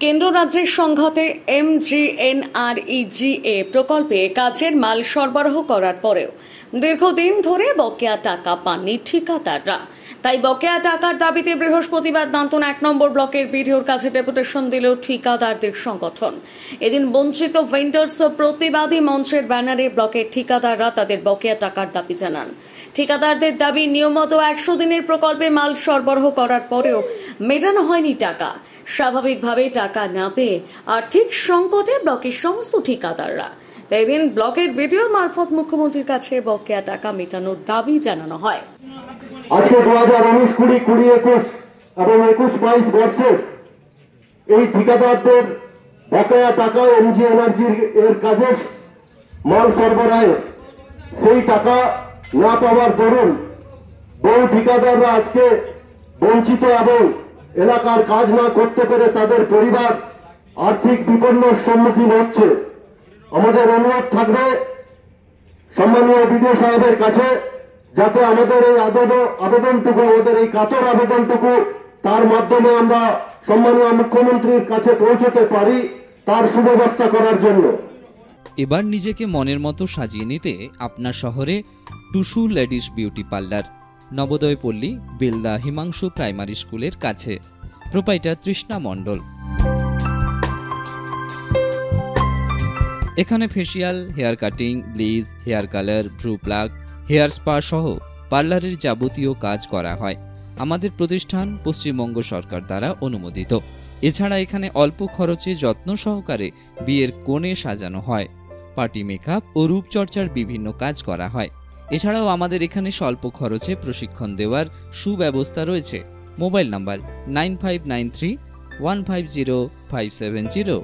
কেন্দ্র রাজ্যের সংঘাতে MGNREGA প্রকল্পে কাজের মাল সরবরাহ করার পরেও দীর্ঘদিন ধরে বকেয়া টাকা পাননি ঠিকাদাররা। তাই বকেয়া টাকার দাবিতে বৃহস্পতিবার দান্তন 1 নম্বর ব্লকের বিডিওর কাছে ডেপুটেশন দিল ঠিকাদারদের সংগঠন। এদিন বঞ্চিত ভেন্ডার্স প্রতিবাদী মঞ্চের ব্যানারে ব্লকের ঠিকাদাররা তাদের বকেয়া টাকার দাবি জানান। ঠিকাদারদের দাবি, নিয়মিত 100 দিনের প্রকল্পে মাল সরবরাহ করার পরেও মেটানো হয়নি টাকা। স্বাভাবিকভাবে টাকা না পেয়ে আর্থিক সংকটে ব্লকের সমস্ত ঠিকাদাররা। তাই দিন ব্লকের বিডিও মারফত মুখ্যমন্ত্রীর কাছে বকেয়া টাকা মেটানোর দাবি জানানো হয়। আজকে 2019, 20, 21 এবং 21-22 বর্ষে এই ঠিকাদারদের বকেয়া টাকা MGNREGA এর কাজের মাল সরবরাহে সেই টাকা না পাওয়ার দরুন বহু ঠিকাদাররা আজকে বঞ্চিত এবং এলাকার কাজ না করতে পেরে তাদের পরিবার আর্থিক বিপন্নর সম্মুখীন হচ্ছে। আমাদের অনুরোধ থাকবে সম্মানীয় বিডিও সাহেবের কাছে, যাতে আমাদের এই আবেদনটুকু, আমাদের এই কাতর আবেদনটুকু তার মাধ্যমে আমরা সম্মানীয় মুখ্যমন্ত্রীর কাছে পৌঁছতে পারি, তার সুব্যবস্থা করার জন্য। এবার নিজেকে মনের মতো সাজিয়ে নিতে আপনার শহরে Tusu ladies beauty parlour, Nabodaya Pally, Belda Himanshu primary স্কুলের কাছে। প্রোপাইটার তৃষ্ণা মণ্ডল। এখানে facial, hair cutting, bleach, hair colour, ভ্রু প্লাগ, হেয়ার স্পা সহ পার্লারের যাবতীয় কাজ করা হয়। আমাদের প্রতিষ্ঠান পশ্চিমবঙ্গ সরকার দ্বারা অনুমোদিত। এছাড়া এখানে অল্প খরচে যত্ন সহকারে বিয়ের কোণে সাজানো হয়। পার্টি মেকআপ ও রূপচর্চার বিভিন্ন কাজ করা হয়। এছাড়াও আমাদের এখানে স্বল্প খরচে প্রশিক্ষণ দেওয়ার সুব্যবস্থা রয়েছে। Mobile number 9593 150 570।